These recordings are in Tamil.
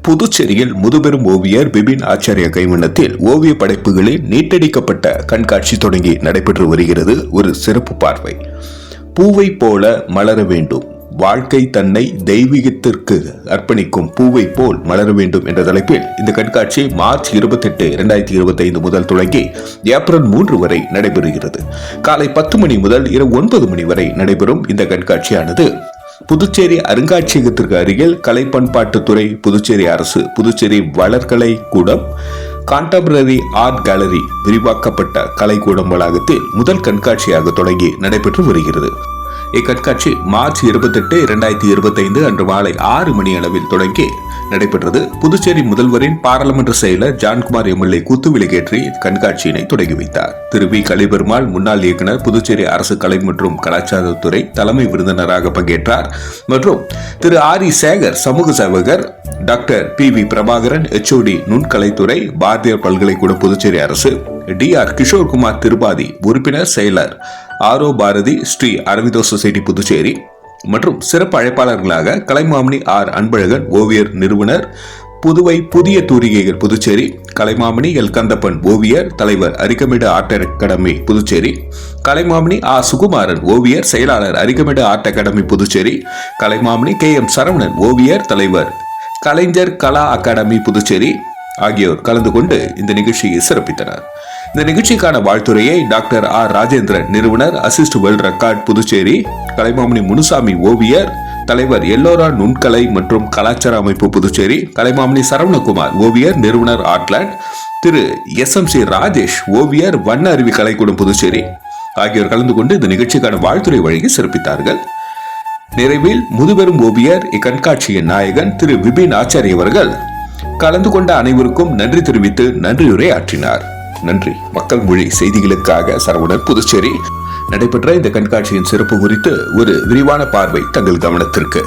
புதுச்சேரியில் முதுபெரும் ஓவியர் பிபின் ஆச்சாரியா கைவண்ணத்தில் ஓவிய படைப்புகளில் நீட்டடிக்கப்பட்ட கண்காட்சி தொடங்கி நடைபெற்று வருகிறது. ஒரு சிறப்பு பார்வை. பூவை போல மலர வேண்டும், வாழ்க்கை தன்னை தெய்வீகத்திற்கு அர்ப்பணிக்கும் பூவை போல் மலர வேண்டும் என்ற தலைப்பில் இந்த கண்காட்சி மார்ச் 28, 2025 முதல் தொடங்கி ஏப்ரல் 3 வரை நடைபெறுகிறது. காலை 10 மணி முதல் இரவு 9 மணி வரை நடைபெறும் இந்த கண்காட்சியானது புதுச்சேரி அருங்காட்சியகத்திற்கு அருகில் கலை பண்பாட்டுத்துறை, புதுச்சேரி அரசு, புதுச்சேரி வளர்கலை கூடம், கான்டெம்பரரி ஆர்ட் கேலரி விரிவாக்கப்பட்ட கலைக்கூடம் வளாகத்தில் முதல் கண்காட்சியாக தொடங்கி நடைபெற்று வருகிறது. இக்கண்காட்சி மார்ச் 28, 2025 அன்று மாலை 6 மணி அளவில் தொடங்கி நடைபெற்றது. புதுச்சேரி முதல்வரின் பாராளுமன்ற செயலர் ஜான்குமார் எம்எல்ஏ குத்துவிளக்கேற்றி கண்காட்சியினை தொடங்கி வைத்தார். திரு வி கலிபெருமாள் முன்னாள் இயக்குனர், புதுச்சேரி அரசு கலை மற்றும் கலாச்சாரத்துறை தலைமை விருந்தினராக பங்கேற்றார். மற்றும் திரு ஆர் இ சேகர் சமூக சேவகர், doctor P V Prabhakaran HOD நுண்கலைத்துறை, பாரதியார் பல்கலைக்கூடம் புதுச்சேரி அரசு, DR கிஷோர்குமார் திருபாதி உறுப்பினர் செயலர், ஆரோ பாரதி, ஸ்ரீ அரவிந்தோ சொசைட்டி புதுச்சேரி மற்றும் சிறப்பு அழைப்பாளர்களாக கலைமாமணி ஆர் அன்பழகன் ஓவியர் நிறுவனர், புதுவை புதிய தூரிகைகள் புதுச்சேரி, கலைமாமணி எல் கந்தப்பன் ஓவியர் தலைவர், அரிக்கமேடு ஆர்ட் அகாடமி புதுச்சேரி, கலைமாமணி ஆ சுகுமாரன் ஓவியர் செயலாளர், Arikamedu art academy Puducherry, Kalaimamani KM Saravanan ஓவியர் தலைவர், கலைஞர் கலா அகாடமி புதுச்சேரி ஆகியோர் கலந்து கொண்டு இந்த நிகழ்ச்சியை சிறப்பித்தனர். இந்த நிகழ்ச்சிக்கான வாழ்த்துறையை டாக்டர் ஆர் ராஜேந்திரன் நிறுவனர், assist world record Puducherry, Kalaimamani Munusamy ஓவியர் தலைவர், எல்லோரா நுண்கலை மற்றும் கலாச்சார அமைப்பு புதுச்சேரி, கலைமாமணி சரவணகுமார் ஓவியர் நிறுவனர் ஆர்ட்லேண்ட், திரு SMC ராஜேஷ் ஓவியர் வண்ண அருவி கலைக்கூடம் புதுச்சேரி ஆகியோர் கலந்து கொண்டு இந்த நிகழ்ச்சிக்கான வாழ்த்துறை வழங்கி சிறப்பித்தார்கள். நிறைவில் முதுபெரும் ஓவியர் இக்கண்காட்சியின் நாயகன் திரு பிபின் ஆச்சாரியா அவர்கள் கலந்து கொண்ட அனைவருக்கும் நன்றி தெரிவித்து நன்றியுரை ஆற்றினார். நன்றி. மக்கள் மொழி செய்திகளுக்காக சரவணன், புதுச்சேரி. நடைபெற்ற இந்த கண்காட்சியின் சிறப்பு குறித்து ஒரு விரிவான பார்வை தங்கள் கவனத்திற்கு.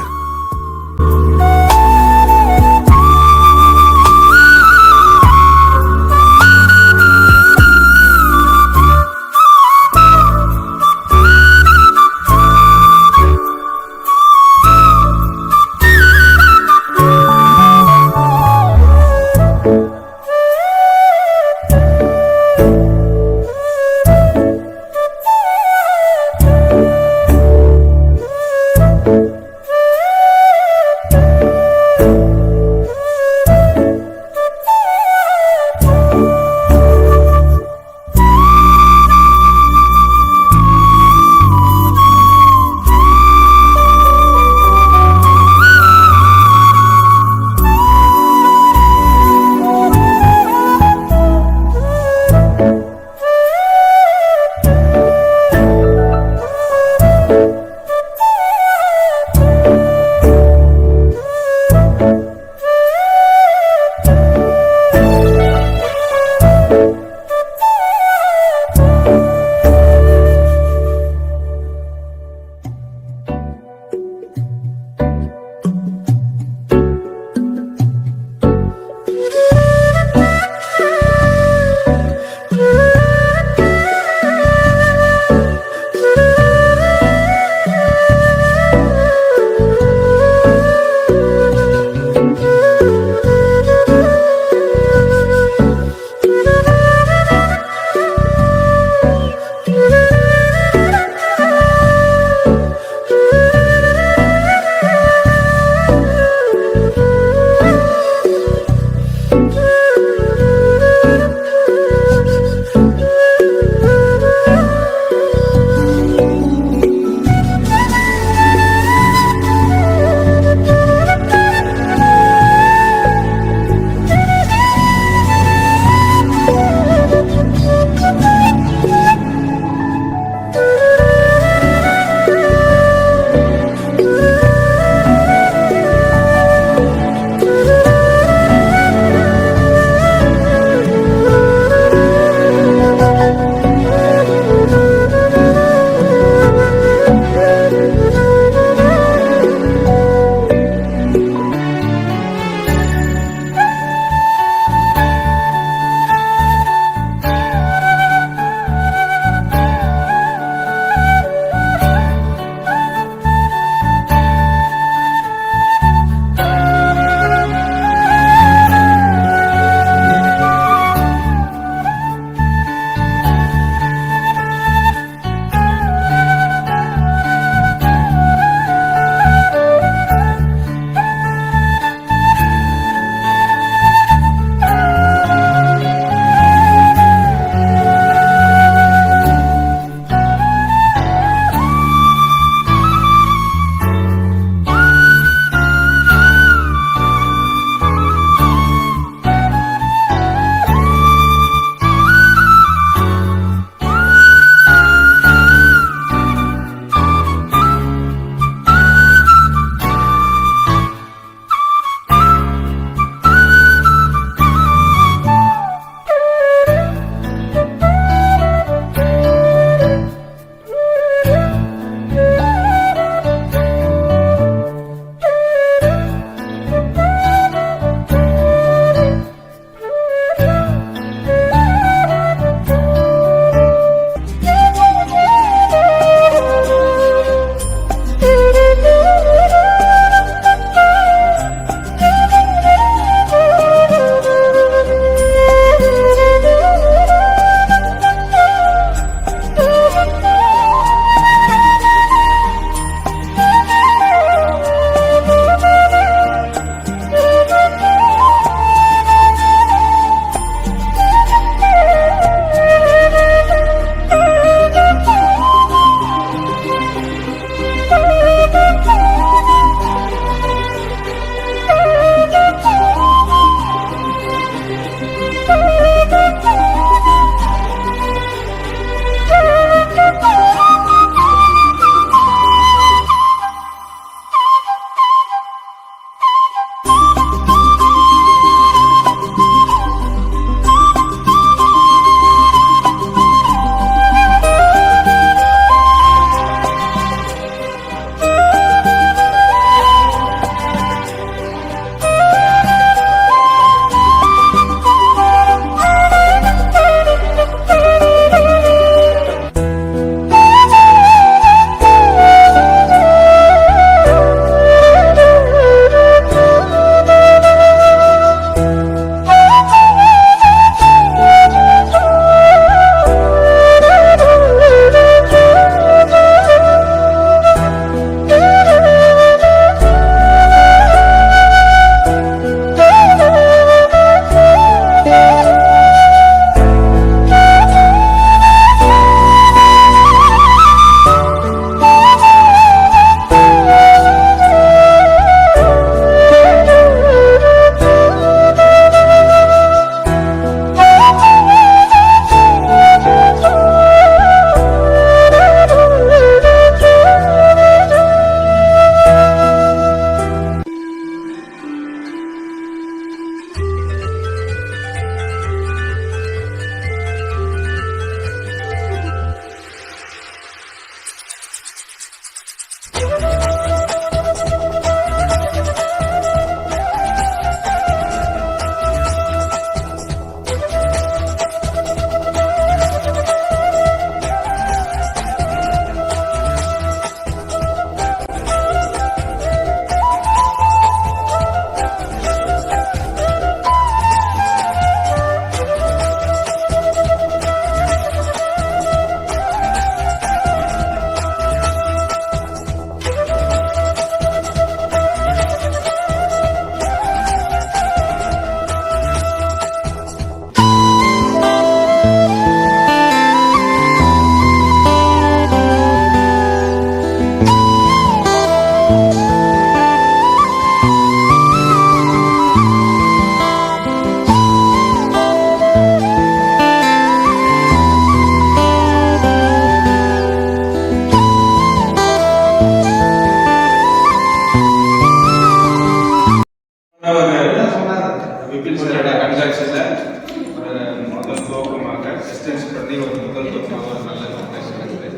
ஒரு முதல் ஒரு நல்ல காம்பினேஷன் இருக்குது.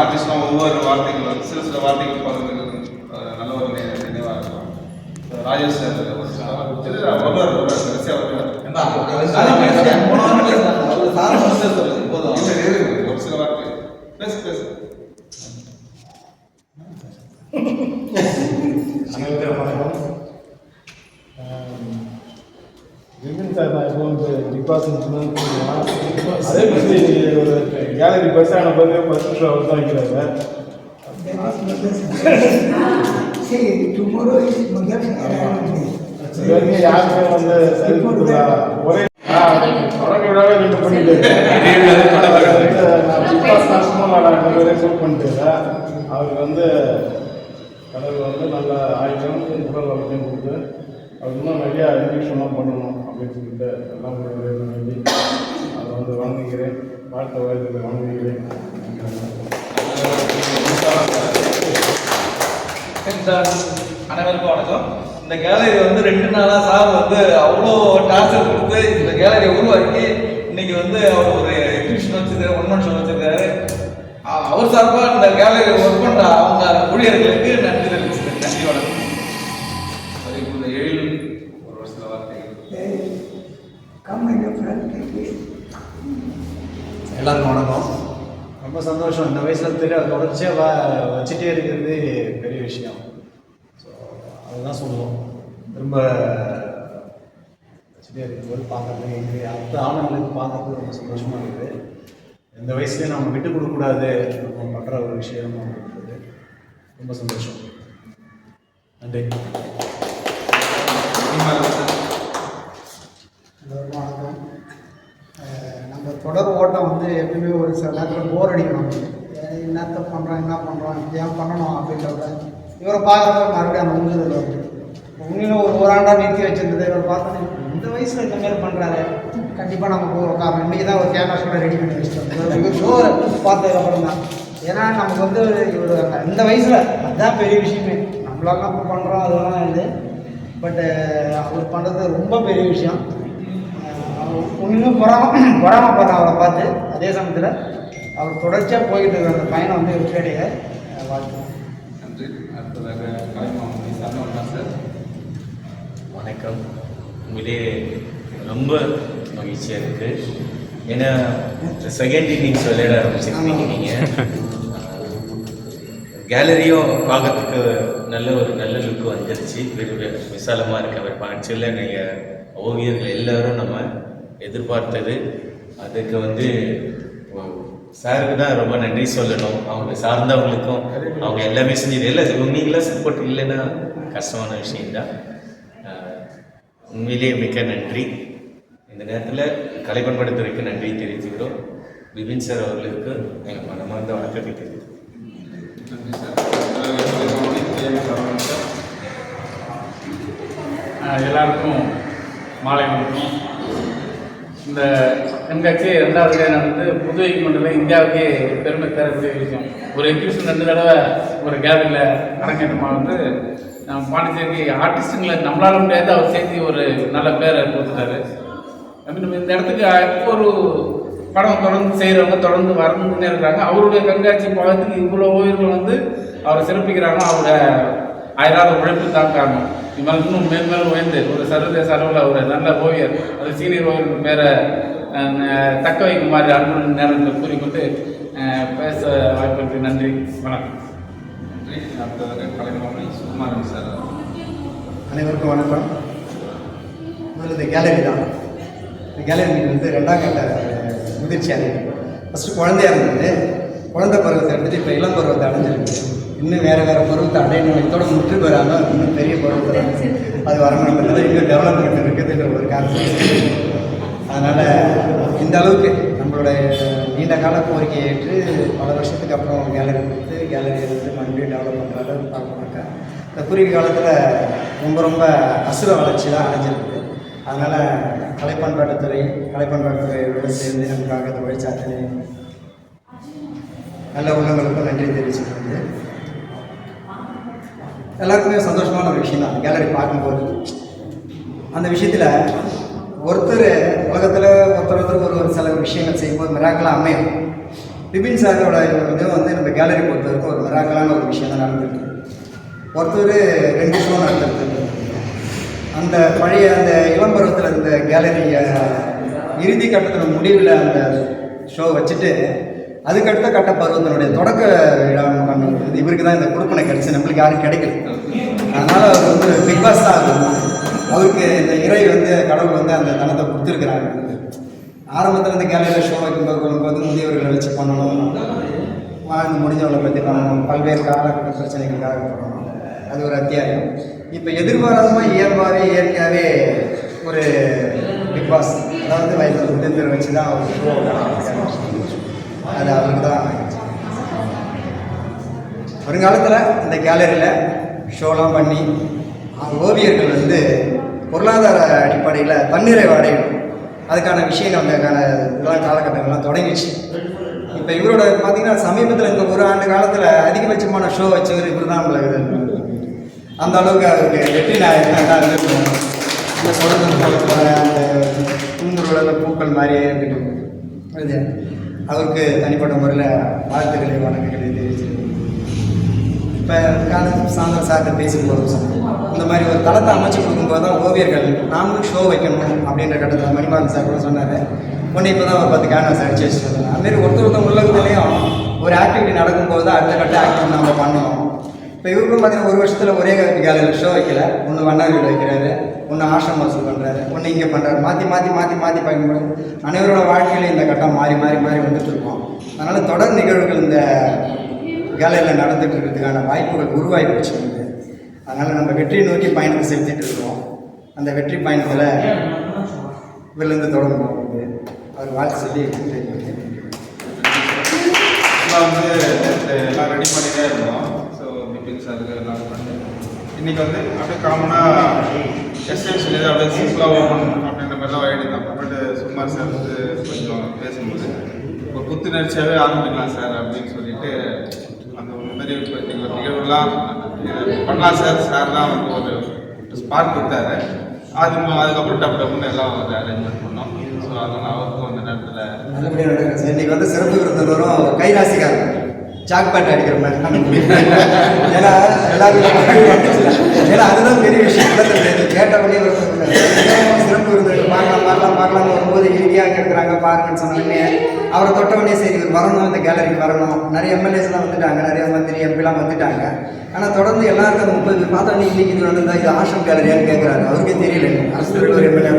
ஆர்டிஸ்ட்லாம் ஒவ்வொரு வார்த்தைகள் சில வார்த்தைகள் பார்க்குறது நல்ல ஒரு நினைவாக இருக்கும். ராஜேஷ் சார் ஒரு சில வார்த்தை பேசு பேசு. விபின் சார் நான் இப்போ வந்து பிக் பாஸ் அதே மாதிரி ஒரு கேலரி பெருசான பிறகு ஃபர்ஸ்ட் ஷோ அவர் தான் வைக்கிறாங்க. யாருமே வந்து ஒரே தொடங்கவே ரெண்டு பண்ணிட்டு நான் பிக் பாஸ் நஷ்டமாக நான் 2 பேரையும் ஷூட் பண்ணிட்டு அவருக்கு வந்து கடவுள் வந்து நல்ல ஆயுதம் உடல் வளர்த்தையும் கொடுத்து அவர் இன்னும் நிறையா இன்ஜெக்ஷன்லாம் பண்ணணும் அப்படின்னு சொல்லிட்டு எல்லாம் வேண்டி அதை வந்து வணங்குகிறேன். வாழ்த்த வயதில் வணங்குகிறேன். அனைவருக்கும் வணக்கம். இந்த கேலரி வந்து 2 நாளாக சார் வந்து அவ்வளோ டார்ச்சர் கொடுத்து இந்த கேலரியை உருவாக்கி இன்னைக்கு வந்து அவர் ஒரு எக்ஸிபிஷன் வச்சிருக்காரு, 1 மந்த் ஷோ வச்சிருக்காரு. அவர் சார்பாக இந்த கேலரி ஒர்க் பண்ணுற அவங்க ஊழியர்களுக்கு நன்றி தெரிவிச்சுக்கிறேன். நன்றி, வணக்கம். இந்த எழில் ஒரு சில வார்த்தைகள். எல்லாருக்கும் வணக்கம். ரொம்ப சந்தோஷம். இந்த வயசில் தொடர்ச்சியாக வச்சுட்டே இருக்கிறது பெரிய விஷயம். ஸோ அதுதான் சொல்லுவோம். ரொம்ப வச்சுட்டே இருக்கும்போது பார்க்கறது எங்கள் அடுத்த ஆளுங்களுக்கு பார்க்கறது ரொம்ப சந்தோஷமாக இருக்குது. இந்த வயசுலேயே நம்ம விட்டு கொடுக்கக்கூடாது, நம்ம பண்ணுற ஒரு விஷயம் அப்படின்றது ரொம்ப சந்தோஷம். நன்றி. வணக்கம். நம்ம தொடர் ஓட்டம் வந்து எப்பயுமே ஒரு சில நேரத்தில் போர் அடிக்கணும். என்னத்தை பண்ணுறோம், என்ன பண்ணுறோம், ஏன் பண்ணணும் அப்படின்றத இவரை பார்க்குறப்ப மறுபடியும் அந்த உந்துதல் வருது. உண்மையிலும் ஒரு ஆண்டாக நிறுத்தி வச்சிருந்தது இவர் பார்த்தோன்னே இந்த வயசில் இந்த மாதிரி பண்ணுறாரு, கண்டிப்பாக நம்ம போகிற காரணம் இன்றைக்கி தான் ஒரு கேமரா கூட ரெடி பண்ணி வச்சிட்டோம். இவர் ஷோ பார்த்ததுக்கப்புறம் தான். ஏன்னா நமக்கு வந்து இவர் இந்த வயசில் அதுதான் பெரிய விஷயமே. நம்மளாலாம் இப்போ பண்ணுறோம் அதெல்லாம் இது, பட்டு அவர் பண்ணுறது ரொம்ப பெரிய விஷயம். இன்னும் பொறாமப்படுறேன் அவரை பார்த்து. அதே சமயத்தில் அவர் தொடர்ச்சியாக போய்கிட்டு இருக்கிற அந்த பயணம் வந்து வெற்றியடைய வாழ்த்துறேன். நன்றி. அடுத்ததாக கலைமாமணி சார். வணக்கம். உங்களே ரொம்ப மகிழ்ச்சியாக இருக்குது. ஏன்னா செகண்ட் இன்னிங்ஸ் விளையாட ஆரம்பிச்சிருக்கீங்க நீங்கள். கேலரியும் பார்க்கறதுக்கு நல்ல லுக்கு வந்துருச்சு. விசாலமாக இருக்கு. அவர் ஆக்சுவலாக நீங்கள் ஓவியர்கள் எல்லோரும் நம்ம எதிர்பார்த்தது. அதுக்கு வந்து சாருக்கு தான் ரொம்ப நன்றி சொல்லணும். அவங்க சார்ந்தவங்களுக்கும் அவங்க எல்லாமே செஞ்சது எல்லாம் நீங்களாம் சப்போர்ட் இல்லைன்னா கஷ்டமான விஷயம்தான். உண்மையிலேயே மிக்க நன்றி. இந்த நேரத்தில் கலை பண்படுத்துவதற்கு நன்றி தெரிவிச்சுக்கிறோம். விபின் சார் அவர்களுக்கு எங்கள் மனமார்ந்த வணக்கத்தை தெரிவித்துக்கிறோம். நன்றி சார். எல்லாருக்கும் மாலை வணக்கம். இந்த கண்காட்சி 2வது நடந்து புதுவை மண்டலம் இந்தியாவுக்கே பெருமை தரக்கூடிய விஷயம். ஒரு எக்ஸிபிஷன் 2 தடவை ஒரு கேலரியில் அரங்கேற்றமாக வந்து பாண்டிச்சேரி ஆர்டிஸ்ட்டுங்களை நம்மளால முடியாது அவர் சேர்த்து ஒரு நல்ல பேரை கொடுத்துட்டாரு. நம்ம இந்த இடத்துக்கு ஒரு படம் தொடர்ந்து செய்கிறவங்க தொடர்ந்து வரணுன்னு இருக்கிறாங்க. அவருடைய கண்காட்சி பார்க்கறதுக்கு இவ்வளோ ஓவியர்கள் வந்து அவரை சிறப்பிக்கிறாங்க. அவங்க ஆயிராத உழைப்பு தான் காரணம். இவங்க இன்னும் மேன்மேலும் உயர்ந்து ஒரு சர்வதேச அளவில் ஒரு நல்ல ஓவியர், அது சீனியர் ஓவியர் பேரை தக்க வைக்குமாறு அன்பு நேரத்தில் கூறிக்கொண்டு பேச வாய்ப்புக்கு நன்றி, வணக்கம். நன்றி. அடுத்ததாக கலைமாமணி சுகுமாரன் சார். அனைவருக்கும் வணக்கம். முதல்ல இந்த கேலரி தான். இந்த கேலரி வந்து 2ஆம் கட்ட முதிர்ச்சி அடையும். ஃபஸ்ட்டு குழந்தையாக இருந்தது. குழந்தை பருவத்தை எடுத்துகிட்டு இப்போ இளம் பருவத்தை அடைஞ்சிருக்கு. இன்னும் வேறு பருவத்தை அடையணும். இதோட முற்று பெறாமல் இன்னும் பெரிய பருவத்தில் அது வரணுன்றது இன்னும் டெவலப்மெண்ட் இருக்குதுன்ற ஒரு கான்செப்ட். அதனால் இந்த அளவுக்கு நம்மளுடைய நீண்ட கால கோரிக்கையை ஏற்று பல வருஷத்துக்கு அப்புறம் கேலரி கொடுத்து கேலரியை வந்து மறுபடியும் டெவலப் பண்ணுற அளவுக்கு பார்க்கணுக்கா இந்த குறுகிய காலத்தில் ரொம்ப அசுர வளர்ச்சி தான் அடைஞ்சிருக்கு. அதனால் கலைப்பண்பாட்டுத்துறையோடு சேர்ந்து நமக்காக அந்த உழைச்சாத்தனை நல்ல உள்ளவங்களுக்கும் நன்றி தெரிவிச்சுக்கிறது. எல்லாருக்குமே சந்தோஷமான ஒரு விஷயம் தான் கேலரி பார்க்கும்போது. அந்த விஷயத்தில் ஒருத்தர் உலகத்தில் ஒருத்தருக்கு ஒரு சில விஷயங்கள் செய்யும்போது மிராக்கலாக அமையும். பிபின் சாரோட இது வந்து நம்ம கேலரி பொறுத்தவரைக்கும் ஒரு மிராக்கலான ஒரு விஷயம் தான் நடந்துருக்கு. ஒருத்தர் 2 ஷோ நடத்துறது, அந்த பழைய அந்த இளம்பருவத்தில் இருந்த கேலரி இறுதி கட்டத்தில் முடிவில் அந்த ஷோ வச்சுட்டு அதுக்கடுத்த கட்ட பருவத்தினுடைய தொடக்க விழா பண்ணுறது இவருக்கு தான் இந்த கொடுப்பனை கிடச்சி, நம்மளுக்கு யாரும் கிடைக்கல. அதனால் அவர் வந்து பிக் பாஸ் தான் ஆகும். அவருக்கு இந்த இறை வந்து கடவுள் வந்து அந்த தனத்தை கொடுத்துருக்குறாங்க. ஆரம்பத்தில் இந்த கேலரியில் ஷோ வைக்கும்போது முதியவர்களை வச்சு பண்ணணும், வாழ்ந்து முடிஞ்சவங்களை பற்றி பண்ணணும், பல்வேறு காலகட்ட பிரச்சனைகளுக்காக பண்ணணும். அது ஒரு அத்தியாயம். இப்போ எதிர்பாராதமாக இயற்கையாகவே ஒரு பிக் பாஸ், அதாவது வயதில் முதியவரை வச்சு தான் அவர் ஷோ அது அவருக்கு தான். வருங்காலத்தில் இந்த கேலரியில் ஷோலாம் பண்ணி ஓவியர்கள் வந்து பொருளாதார அடிப்படையில் தன்னிறைவு அடையணும். அதுக்கான விஷயங்கள் அதுக்கான இதெல்லாம் காலகட்டங்கள்லாம் தொடங்கிச்சு. இப்போ இவரோட பார்த்தீங்கன்னா சமீபத்தில் இந்த ஒரு ஆண்டு காலத்தில் அதிகபட்சமான ஷோ வச்சவர் இவர் தான். நம்மளுக்கு அந்த அளவுக்கு அவருக்கு வெற்றி நாயகனாக இருக்கணும். இந்த சொல்கிற அந்த குங்குரோட அந்த பூக்கள் மாதிரியே இருந்துட்டு அவருக்கு தனிப்பட்ட முறையில் வாழ்த்துக்களை வணக்கங்களை தெரிவிச்சு. இப்போ சாந்தர் சார்கிட்ட பேசும்போது இந்த மாதிரி ஒரு தளத்தை அமைச்சு கொடுக்கும்போது தான் ஓவியர்கள் நாமளும் ஷோ வைக்கணும் அப்படின்ற கட்டத்தில் மணிமாறன் சார் கூட சொன்னார். ஒன்று இப்போ தான் ஒரு 10 கேன்வாஸ் அடிச்சு வச்சுருந்தாங்க. அதுமாரி ஒருத்தர் உலகத்துலேயும் ஒரு ஆக்டிவிட்டி நடக்கும்போது தான் அடுத்த கட்ட ஆக்டிவிட்டி நம்ம பண்ணணும். இப்போ இவருக்கும் பார்த்தீங்கன்னா ஒரு வருஷத்தில் ஒரே கேலரியில் ஷோ வைக்கல. ஒன்று வண்ணாரியில் வைக்கிறாரு, ஒன்று ஆசிரம வசூல் பண்ணுறாரு, ஒன்று இங்கே பண்ணுறாரு. மாற்றி பயன்படும் அனைவரோட வாழ்க்கையிலையும் இந்த கட்டம் மாறி வந்துட்டு இருக்கோம். அதனால் தொடர் நிகழ்வுகள் இந்த கேலரியில் நடந்துட்டு இருக்கிறதுக்கான வாய்ப்புகள் உருவாகி போச்சு. அதனால் நம்ம வெற்றியை நோக்கி பயணத்தை செலுத்திட்டு இருக்கோம். அந்த வெற்றி பயணத்தில் இவர்லேருந்து தொடர்ந்து போகுது. அவர் வாழ்த்து சொல்லி வந்து எல்லாம் ரெடி பண்ணிட்டே இருந்தோம். ஸோ பிபின் சாருக்கு எல்லாம் பண்ணி இன்றைக்கி வந்து அப்படியே காமனாக எஸ்எம் சொல்லி அப்படியே சிம்பிளாக ஓப்பன் அப்படின்ற மாதிரிலாம் ஐடி தான். பட் சுமார் சார் வந்து கொஞ்சம் பேசும்போது இப்போ புத்துணர்ச்சியாகவே ஆரம்பிக்கலாம் சார் அப்படின்னு சொல்லிட்டு அந்த மாதிரி நிகழ்வுலாம் பண்ணலாம் சார் தான் வந்து ஒரு ஸ்பாட் கொடுத்தாரு. அதுக்கப்புறம் டப்புன்னு எல்லாம் வந்து அரேஞ்ச்மெண்ட் பண்ணோம். ஸோ அதனால் அவருக்கும் அந்த நேரத்தில் நல்லபடியாக நடக்குது சார். இன்றைக்கி வந்து சிறப்பு விருந்தினரும் கைராசிக்காரங்க சாக்பேட் அடிக்கிற மாதிரி. ஏன்னா ஏன்னா அதுதான் பெரிய விஷயம். கேட்டபடியே சிறப்பு விருந்தினர் பார்க்கலாம்னு வரும்போது இறுதியாக இருக்கிறாங்க பாருங்கன்னு சொன்னோடனே அவரை தொட்டவொடனே சரி இவர் வரணும், இந்த கேலரிக்கு வரணும். நிறைய எம்எல்ஏஸ்லாம் வந்துட்டாங்க, நிறைய மந்திரி எம்பிலாம் வந்துட்டாங்க. ஆனால் தொடர்ந்து எல்லாருக்கும் அந்த 30 பேர் பார்த்தோன்னே இன்றைக்கி இது வந்து இது ஆசிரம் கேலரியான்னு கேட்குறாரு. அவருக்கே தெரியல அரசு ஒரு எம்எல்ஏ.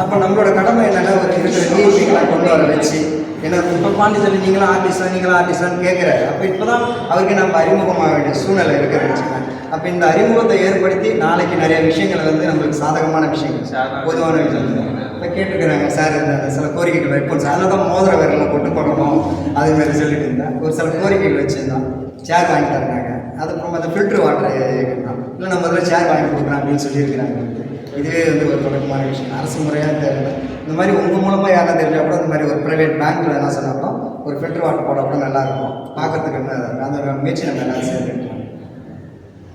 அப்போ நம்மளோட கடமை என்னென்னா ஒரு இருக்கிற டிஎம்சிங்கெலாம் கொண்டு வர வச்சு ஏன்னா இப்போ பாண்டிச்சேரி நீங்களும் ஆர்டிஸ்டான்னு கேட்குறாரு. அப்போ இப்போ தான் அவருக்கு நம்ம அறிமுகமாக வேண்டிய சூழ்நிலை இருக்கிறதுன்னு. அப்போ இந்த அறிமுகத்தை ஏற்படுத்தி நாளைக்கு நிறைய விஷயங்கள் வந்து நம்மளுக்கு சாதகமான விஷயங்கள் பொதுவான விஷயம் இப்போ கேட்டுக்கிறாங்க சார். இந்த சில கோரிக்கைகள் வைப்போம் சார். அதில் தான் மோதிர விரலில் கொண்டு போடணும் அதுமாரி சொல்லிட்டு இருந்தேன். ஒரு சில கோரிக்கைகள் வச்சுருந்தோம். சேர் வாங்கி தர்றாங்க. அதுக்கப்புறம் அந்த ஃபில்ட்ரு வாட்டர் கேட்கலாம், இல்லை நம்ம அதில் சேர் வாங்கி கொடுக்குறோம் அப்படின்னு சொல்லியிருக்கிறாங்க. இதுவே வந்து ஒரு தொடக்கமான விஷயம். அரசு முறையாக தெரியல. இந்த மாதிரி உங்கள் மூலமாக யாரும் தெரிஞ்சால் கூட இந்த மாதிரி ஒரு ப்ரைவேட் பேங்க்கில் என்ன சொன்னாலும் ஒரு ஃபில்ட்ரு வாட்டர் போட கூட நல்லாயிருக்கும். பார்க்கறதுக்கு என்ன அந்த முயற்சி நம்ம எல்லாம் சேர்ந்துருக்கோம்.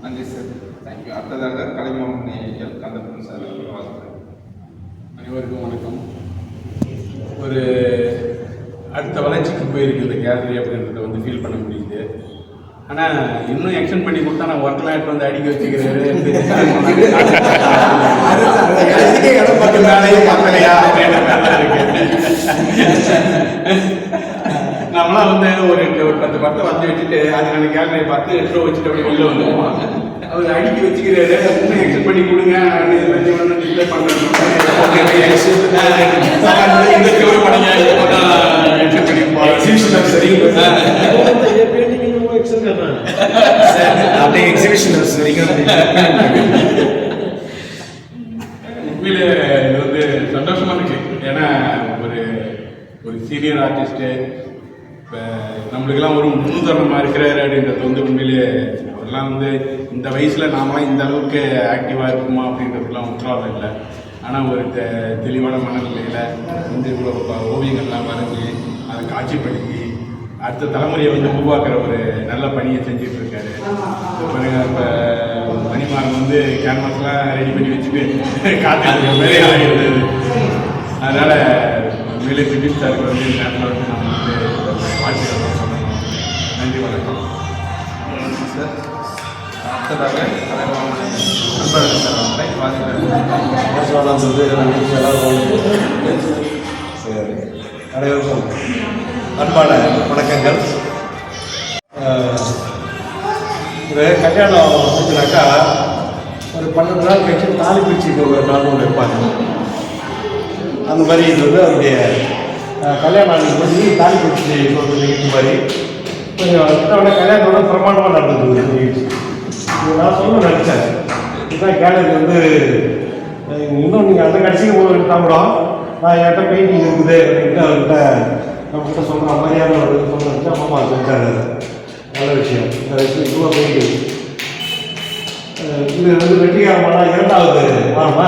நன்றி சார், தேங்க்யூ. அடுத்ததாக கலைமாமணி கந்தப்பன் சார். அனைவருக்கும் வணக்கம். ஒரு அடுத்த வளர்ச்சிக்கு போயிருக்கு இந்த கேலரி அப்படின்றத வந்து ஃபீல் பண்ண முடியுது. ஆனால் இன்னும் எக்ஸ்டெண்ட் பண்ணி கொடுத்தா நான் ஒர்க்கெலாம் எடுத்து வந்து அடிக்க வச்சுக்கிறாரு. நம்மளாம் வந்து ஒரு 10 படத்தை வந்து வச்சுட்டு அதுக்கான கேலரியை பார்த்து எக்ஸ்ட்ரோ வச்சுட்டு அப்படியே வெளில வந்துடுவோம். அவர் அடிக்க வச்சுக்கிறாரு. இன்னும் எக்ஸ்டெண்ட் பண்ணி கொடுங்க டிஸ்பிளே பண்ணுறேன். அப்படியே எக்ஸிபிஷன் உண்மையிலே இது வந்து சந்தோஷமா இருக்கு. ஏன்னா ஒரு சீனியர் ஆர்டிஸ்ட்டு இப்போ நம்மளுக்கெல்லாம் ஒரு முன்னுதாரணமாக இருக்கிறாரு அப்படின்றது வந்து உண்மையிலேயே அவரெல்லாம் வந்து இந்த வயசில் நாமெல்லாம் இந்த அளவுக்கு ஆக்டிவாக இருக்குமா அப்படின்றதுலாம் உத்தரவாதம் இல்லை. ஆனால் ஒரு தெளிவான மனநிலையில் வந்து இவ்வளோ ஓவியங்கள்லாம் வரைஞ்சி அதை காட்சிப்படுத்தி அடுத்த தலைமுறையை வந்து உருவாக்குற ஒரு நல்ல பணியை செஞ்சுட்டு இருக்காரு. இப்போ மணிமாறன் வந்து கேன்வாஸ்லாம் ரெடி பண்ணி வச்சுட்டு காத்துட்டு மாதிரி ஆகிடுது. அதனால் உண்மையிலே திடீர் சாருக்கு வந்து இந்த நேரத்தில் வந்து நம்ம வந்து வாழ்த்துக்கள் சொல்லணும். நன்றி, வணக்கம் சார். அடுத்ததாக அன்பழகன் சார் அவர்களை அனைவருக்கும் அன்பான வணக்கங்கள். ஒரு கல்யாணம் வந்துச்சுனாக்கா ஒரு 12 நாள் கழிச்சு தாலி பிரிச்சுட்டு ஒரு நாள் ஒன்று இருப்பாங்க. அந்த மாதிரி இது வந்து அவருடைய கல்யாணம் அன்றைக்கி வந்து தாலி பிரிச்சு சொல்கிற நிகழ்ச்சி மாதிரி கொஞ்சம் கல்யாணத்தோட பிரமாண்டமாக நடந்தது ஒரு நிகழ்ச்சி. இது நான் சொல்ல நினச்சேன். இதுதான் கேலரி வந்து இன்னும் நீங்கள் அந்த கட்சிக்கு போகிறதுக்கு கூட நான் என்கிட்ட பெயிண்டிங் இருக்குது அப்படின்ட்டு அவர்கிட்ட நம்மகிட்ட சொல்கிற மாதிரியான ஒரு சொல்ல வச்சு அம்மா செஞ்சார். நல்ல விஷயம். இந்த விஷயம் இவ்வளோ பெயிண்டிங் இது வந்து வெற்றிகரமான 2வது வாரமா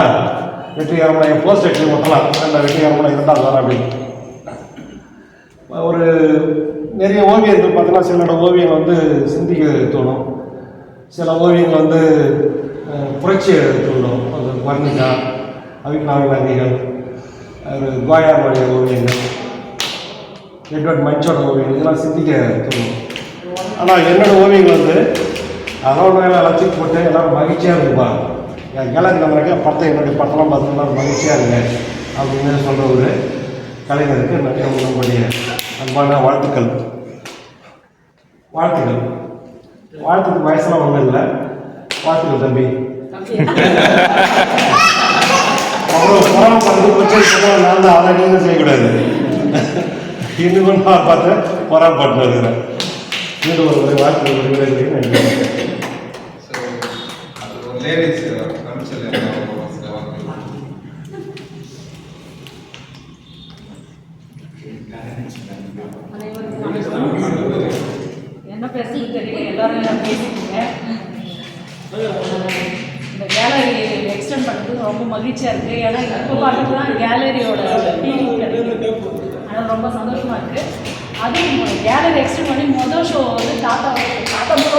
வெற்றிகரமான என் போஸ்ட் எக்ஸி மொத்தலாம் வெற்றிகரமான 2வது வாரம் அப்படின்னு ஒரு நிறைய ஓவியங்கள் பார்த்தீங்கன்னா சிலோட ஓவியங்கள் வந்து சிந்திக்க தோணும். சில ஓவியங்கள் வந்து புரட்சியை தூண்டும். அது வர்ணிகா, அவிக்னாவிகள், ஒரு கோயாருடைய ஓவியங்கள், எட்வர்ட் மஞ்சோட ஓவியங்கள் இதெல்லாம் சிந்திக்க தோணும். ஆனால் என்னோடய ஓவியங்கள் வந்து அதோட மேலே எல்லாத்தையும் போட்டு எல்லோரும் மகிழ்ச்சியாக இருப்பாங்க. என் கேலரி நம்மளுக்கு படத்தை என்னுடைய படத்தெல்லாம் பார்த்தோம்னா மகிழ்ச்சியாக இருங்க அப்படின்னு சொல்கிற ஒரு கலைஞருக்கு நம்மளுடைய அன்பான வாழ்த்துக்கள். வாழ்த்துக்கு வயசுலாம் ஒன்றும் இல்லை. வாழ்த்துக்கள் தம்பி. அப்புறம் பொறாமப்படுறது கொஞ்சம் நான் தான் அதை நீங்கள் செய்யக்கூடாது. இன்னும் நான் பார்த்து பொறாமப்பட்டு இருக்கிறேன். மீண்டும் ஒரு முறை வாழ்த்துக்கள் நன்றி. லேடிஸ் என்ன பேசுறது தெரியல, எல்லாரும் எல்லாம் பேசிட்டீங்க. இந்த கேலரி எக்ஸ்டெண்ட் பண்ணுறது ரொம்ப மகிழ்ச்சியாக இருக்குது. ஏன்னா இப்போ பார்த்துட்டு தான் கேலரியோட ஃபீலிங் கிடைக்குது. அதனால் ரொம்ப சந்தோஷமாக இருக்குது. அதுவும் கேலரி எக்ஸ்டெண்ட் பண்ணி மொதல் ஷோ வந்து தாத்தா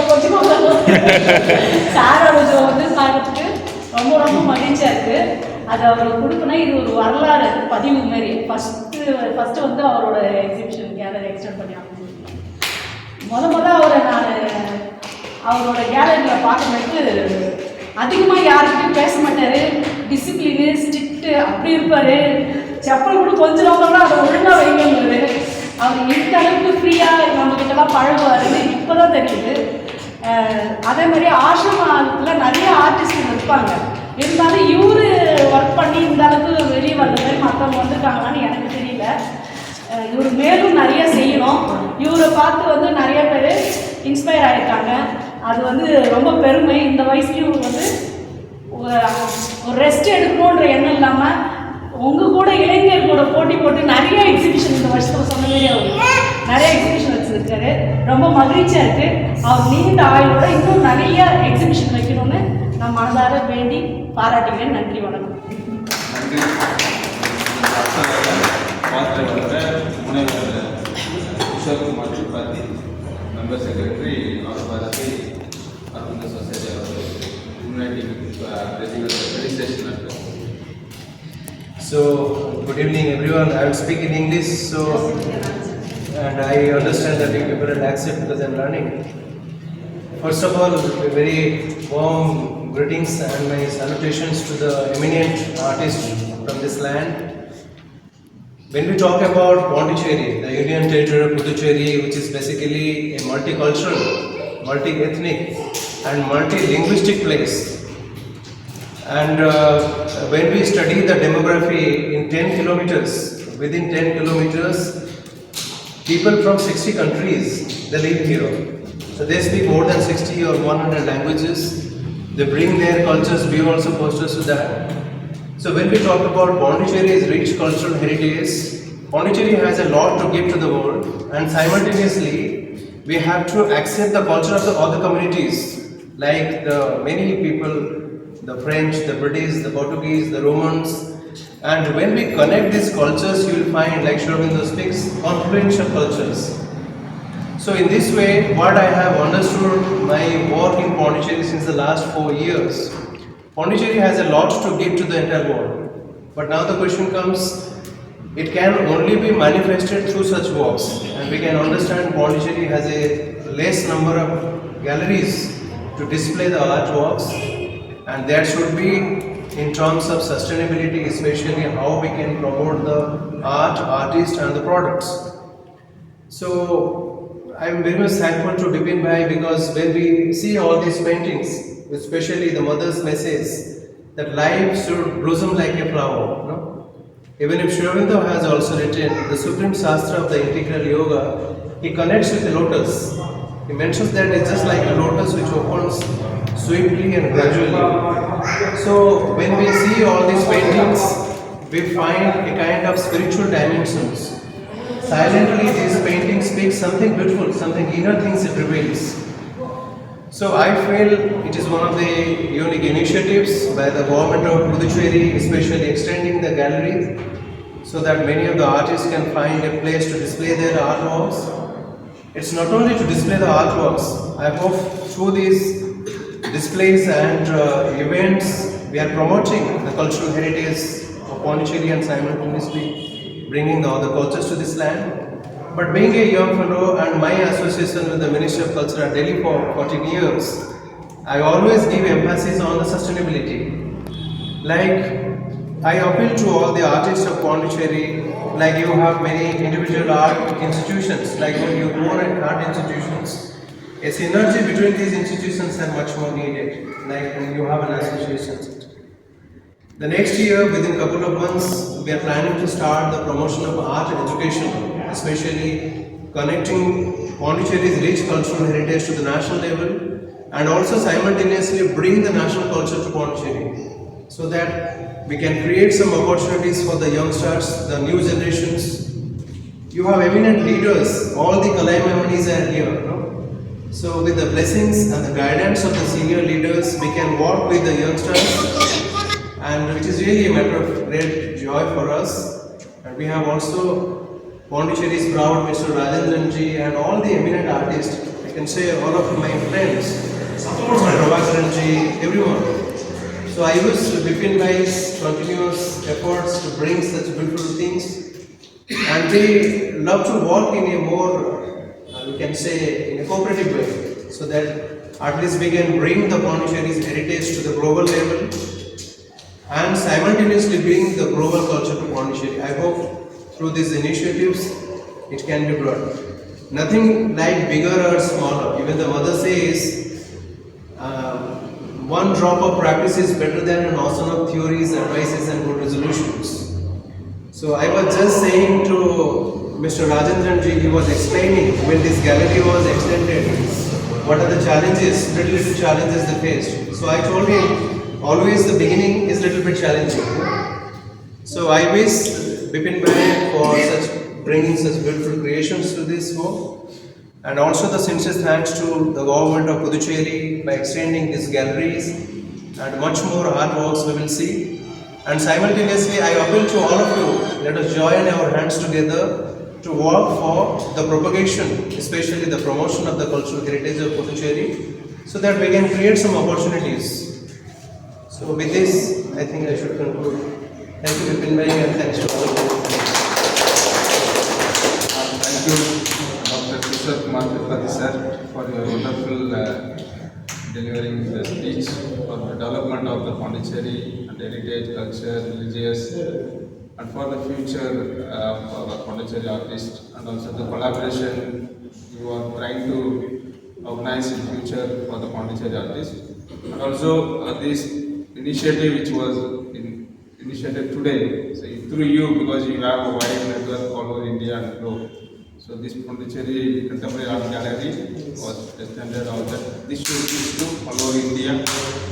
போச்சு சாரோட ஷோ வந்து பார்க்கறதுக்கு ரொம்ப ரொம்ப மகிழ்ச்சியாக இருக்குது. அது அவருக்கு கொடுக்கணும். இது ஒரு வரலாறு பதிவு மாரி. ஃபஸ்ட்டு வந்து அவரோட எக்ஸிபிஷன் கேலரி எக்ஸ்டெண்ட் பண்ணி அவரை நான் அவரோட கேலரியில் பார்க்கும்போது அதிகமாக யாருக்கிட்டையும் பேச மாட்டார். டிசிப்ளினு ஸ்ட்ரிக்ட்டு அப்படி இருப்பார். செப்பல் கூட கொஞ்சம் கூட அதை ஒழுங்காக வைங்கிறது. அவர் இந்த அளவுக்கு ஃப்ரீயாக நம்மக்கிட்டலாம் பழகுவாருன்னு இப்போ தான் தெரியுது. அதே மாதிரி ஆசிரமத்தில் நிறைய ஆர்டிஸ்ட் இருப்பாங்க. இருந்தாலும் இவர் ஒர்க் பண்ணி இந்த அளவுக்கு வெளியே வந்த மாதிரி மற்றவங்க வந்துருக்காங்களான்னு எனக்கு தெரியல. இவர் மேலும் நிறைய செய்யணும். இவரை பார்த்து வந்து நிறைய பேர் இன்ஸ்பயர் ஆகிருக்காங்க. அது வந்து ரொம்ப பெருமை. இந்த வயசுலேயும் வந்து ஒரு ரெஸ்ட் எடுக்கணுன்ற எண்ணம் இல்லாமல் உங்கள் கூட இளைஞர்களோட போட்டி போட்டு நிறைய எக்ஸிபிஷன் இந்த வருஷத்தில் சொன்ன மாதிரி அவர் நிறைய எக்ஸிபிஷன் வச்சுருக்காரு. ரொம்ப மகிழ்ச்சியாக இருக்குது. அவர் நீண்ட ஆயுளோட இன்னும் நிறைய எக்ஸிபிஷன் வைக்கணும்னு நான் மனதார வேண்டி பாராட்டுகிறேன். நன்றி, வணக்கம். நன்றி. முனைவர் Kishorekumar Tripathi, member secretary of Bharati Aravinda society uniting registration. So, good evening everyone. I will speak in English, and I understand that you people will accept because I am learning. First of all, a very warm greetings and my salutations to the eminent artists from this land. When we talk about Pondicherry, the Union Territory of Puducherry, which is basically a multicultural, multi-ethnic and multi-linguistic place, and when we study the demography in 10 kilometers, within 10 kilometers, people from 60 countries, they live here. So they speak more than 60 or 100 languages. They bring their cultures, we also posters to that. So when we talk about Pondicherry's rich cultural heritage, Pondicherry has a lot to give to the world, and simultaneously we have to accept the culture of the other communities, like the many people, the French, the British, the Portuguese, the Romans. And when we connect these cultures, you will find, like Sri Aurobindo speaks, confluence of cultures. So in this way, what I have understood my work in Pondicherry since the last 4 years, Pondicherry has a lot to give to the entire world. But now the question comes, it can only be manifested through such walks, and we can understand Pondicherry has a less number of galleries to display the artworks, and that should be in terms of sustainability, especially how we can promote the art, artist and the products. So I am very much thankful to Bipin Bhai, because when we see all these paintings, especially the mother's message that life should blossom like a flower, no? Even if Sri Aurobindo has also written the supreme shastra of the integral yoga, he connects with the lotus. He mentions that it's just like a lotus which opens swiftly and gradually. So when we see all these paintings, we find a kind of spiritual dimensions. Silently these paintings speak something beautiful, something inner things it reveals. So I feel it is one of the unique initiatives by the government of Puducherry, especially extending the gallery so that many of the artists can find a place to display their artworks. It's not only to display the artworks. I hope through these displays and events, we are promoting the cultural heritage of Pondicherry and simultaneously bringing the other cultures to this land. But being a young fellow and my association with the Ministry of Culture at Delhi for 14 years, I always give emphasis on the sustainability. Like, I appeal to all the artists of Pondicherry, like you have many individual art institutions, like you own art institutions. A synergy between these institutions are much more needed, like when you have an association. The next year, within a couple of months, we are planning to start the promotion of art and education, especially connecting Pondicherry's rich cultural heritage to the national level, and also simultaneously bring the national culture to Pondicherry, so that we can create some opportunities for the youngsters, the new generations. You have eminent leaders, all the Kalai Memories are here, no? So with the blessings and the guidance of the senior leaders, we can walk with the youngsters, and it is really a matter of great joy for us. And we have also Pondicherry's proud Mr. Rajendran ji and all the eminent artists. I can say all of my friends, Prabhakaran ji, everyone. So I wish Bipin Bhai's continuous efforts to bring such beautiful things, and they love to work in a more, we can say, in a cooperative way, so that at least we can bring the Pondicherry's heritage to the global level and simultaneously bring the global culture to Pondicherry. I hope through these initiatives it can be brought. Nothing like bigger or smaller. Even the mother says, one drop of practice is better than an ocean of theories, advices and good resolutions. So I was just saying to Mr. Rajendran ji, he was explaining when this gallery was extended, what are the challenges, little challenges they faced. So I told him, always the beginning is little bit challenging. So I wish Bipin Bhai for such bringing such beautiful creations to this work. And also the sincere thanks to the government of Puducherry by extending these galleries, and much more artworks we will see. And simultaneously I appeal to all of you, let us join our hands together to work for the propagation, especially the promotion of the cultural heritage of Puducherry, so that we can create some opportunities. So with this, I think I should conclude. Thank you Bipin Bhai, and thanks to all of you. Thank you, Dr. Kishore Kumar Tripathi sir, for your wonderful delivering the speech for the development of the Pondicherry and heritage, culture, religious, and for the future for the Pondicherry artists, and also the collaboration you are trying to organize in future for the Pondicherry artists, and also this initiative which was initiated today, so through you, because you have a wide network all over India and globe. So this Pondicherry Contemporary Art Gallery was extended out that this should be to all over India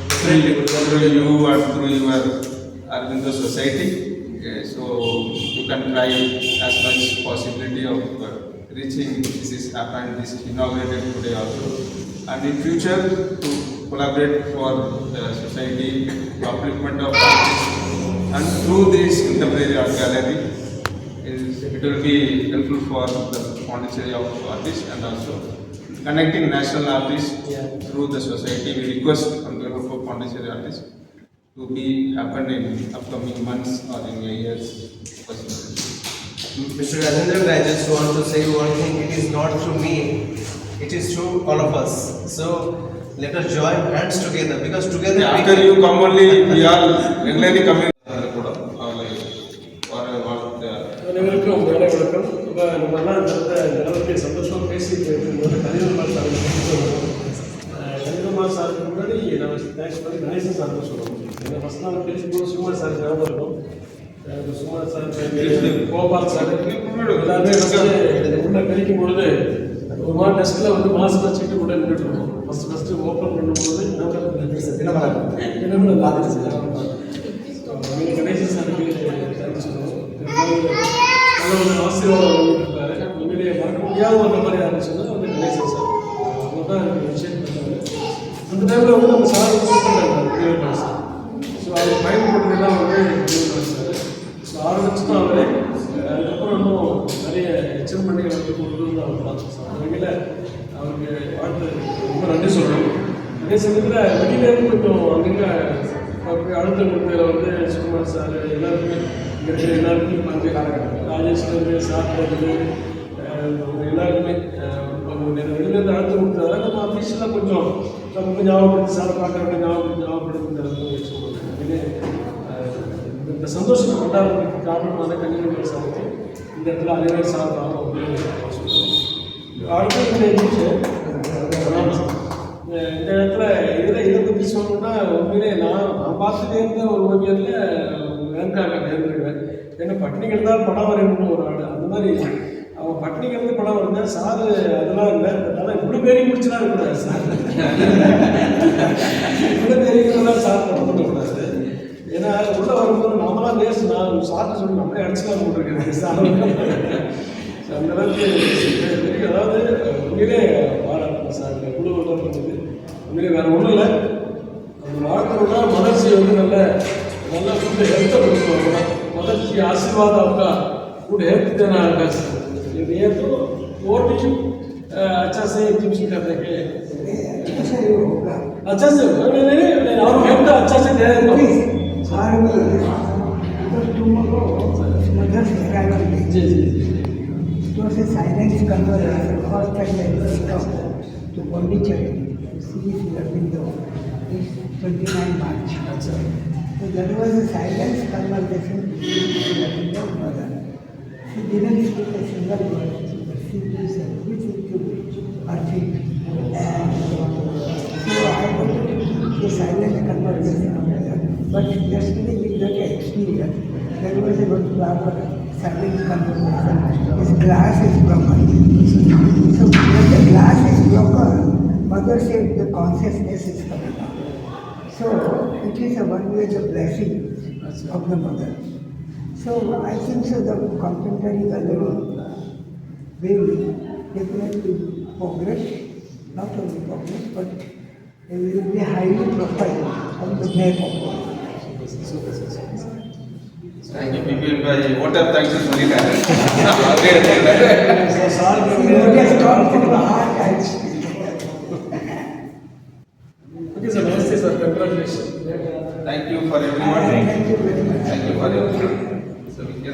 through you and through your Aurobindo Society. Okay, so you can try as much possibility of reaching this is happened, this is inaugurated today also. And in future to collaborate for the society, the upliftment of artists, and through this Contemporary Art Gallery, it will be helpful for the Pondicherry of artists, and also connecting national artists through the society. We request on behalf of Pondicherry artists to be happen in upcoming months or in years. Mr. Rajendran, I just want to say one thing. It is not through me. It is through all of us. So let us join hands together because together we After can. you come only, we all regularly coming. கூட அவளை வாழ்த்து அனைவருக்கும் வேலை வணக்கம். இப்போ நம்மலாம் இந்த நிலவரத்தை சந்தோஷமாக பேசிட்டு இருக்கும்போது கனிதகுமார் சாருக்கு முன்னாடி நம்ம தேங்க்ஸ் பண்ணி கணேசன் சார் சொல்லணும். ஏன்னா ஃபஸ்ட் நாள் பேசும்போது சுகுமார் சார் ஞாபகம் இருக்கும். சுகுமார் சார், கோபால் சார் எல்லாருமே உள்ள கழிக்கும் பொழுது ஒரு மாதிரி டெஸ்ட்டில் வந்து மாஸ்க் வச்சுட்டு கூட நின்றுட்டு இருக்கோம். ஃபஸ்ட்டு ஓப்பன் பண்ணும்போது கணேசன் சாருக்கு தேங்க்ஸ் சொல்லணும். நல்ல ஒரு ஆசீர்வாதம் இருக்காரு. உண்மையிலேயே மறக்க முடியாத ஒரு மாதிரி இருந்துச்சுன்னா வந்து கணேசன் சார் அவங்க தான் எனக்கு விஷயம் பண்ணாங்க. அந்த டைமில் வந்து நம்ம சார் பண்ணாங்க சார். ஸோ அவர் பயன்படுறதுலாம் வந்து சார். ஸோ ஆரம்பிச்சு தான் அவரே அதுக்கப்புறம் இன்னும் நிறைய எச்சரிக்கைகள் வந்து கொண்டு வந்து அவர் பார்த்தோம் சார். அந்த வகையில் அவருக்கு வாழ்த்து ரொம்ப நன்றி சொல்கிறோம். அதே சமயத்தில் வெளியிலேருந்து கொஞ்சம் அங்கங்கே அழுத்தம் கொடுத்ததில் வந்து சுகுமார் சார் எல்லாருக்குமே இங்கே இருக்கிற எல்லாருக்குமே பங்கு ராஜேஷ்லேருந்து சார்லேருந்து எல்லாருக்குமே வெளியிலேருந்து அழுத்தம் கொடுத்ததால நம்ம அஃபீஷியலாக கொஞ்சம் நமக்கு ஞாபகப்படுத்தி சாரை பார்க்குறவங்க ஞாபகப்படுத்தி வச்சுக்கோங்க. இந்த சந்தோஷத்தை கொண்டாடுறதுக்கு காரணமான கன்னியாகுமரி சாருக்கு இந்த இடத்துல அனைவரும் சார்பாக அப்படின்னு சொல்லுவோம். அடுத்த இந்த இடத்துல இதை பற்றி சொல்லணும்னா உண்மையிலே நான் பார்த்துட்டே இருந்த ஒரு ஓவியரில் வேங்காக நேர்ந்துருவேன். ஏன்னா பட்டினி கிடந்தால் படம் வரையணும்னு ஒரு ஆள். அந்த மாதிரி அவன் பட்டினி கிடந்து படம் வரைஞ்சேன். சாரு அதெல்லாம் இல்லை. அதனால் இவ்வளோ பேரையும் முடிச்சுலாம் இருக்கக்கூடாது சார். இவ்வளோ பேரையும் சார் படம் பண்ணக்கூடாது. ஏன்னா உள்ளே வரும்போது நம்மளாம் நேசு நான் சார்ட்டு சொல்லி நம்மளே அடிச்சுலாம் போட்டிருக்கேன் சார். அந்த அளவுக்கு அதாவது உண்மையிலே பாராட்டணும் சார். எவ்வளோ பண்ணுறது உண்மையிலே வேறு ஒன்றும் இல்லை. அந்த வாழ்க்கையோட மலர்ச்சி வந்து நல்ல ஃபுட்டு ஹெல்த்தை கொடுத்துருவாங்க. मदद की आशीर्वाद आपका गुड हेल्थ देना है ये तो और भी अच्छा से टिप्स करने के अच्छा से नहीं और हेल्थ अच्छा से दे जी जी तो से silence conversation first time to Pondicherry to see Sri Aurobindo is 29 March. So there was a silence conversation between Sri Aurobindo and mother. She didn't speak a single word. She just said, which is to her feet. And so I wanted to keep the silent conversation of her. But yesterday we got an experience. There was a good silent conversation. His glass is broken. So when the glass is broken, mother said the consciousness is coming out. So it is a one way the blessing of the mother. So I think so the contemporary gallery will definitely progress, not only progress, but it will be highly profile on the map of the world. Thank you, people. What are thanks to Solitaire? Okay, sir. Namaste, sir. Congratulations. Thank you for everyone. Thank you very much. Thank you for everyone. So we can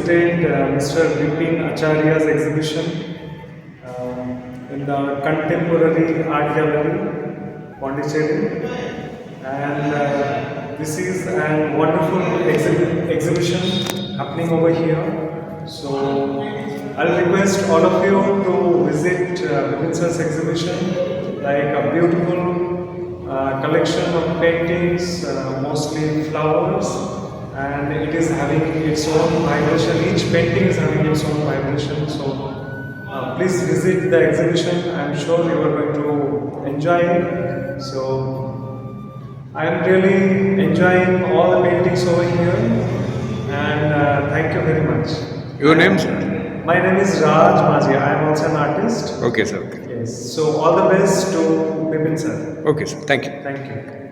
visited Mr. Bipin Acharya's exhibition in the Contemporary Art Gallery, Pondicherry, and this is a wonderful exhibition happening over here. So I'll request all of you to visit Bipin sir's exhibition, like a beautiful collection of paintings, mostly flowers, and it is having its own vibration. Each painting is having its own vibration. So please visit the exhibition. I'm sure you are going to enjoy it. So I am really enjoying all the paintings over here, and thank you very much. Your name, sir? My name is Raj Maji. I am also an artist. Okay, sir. Okay. Yes. So all the best to Bipin sir. Okay, sir. Thank you. Thank you.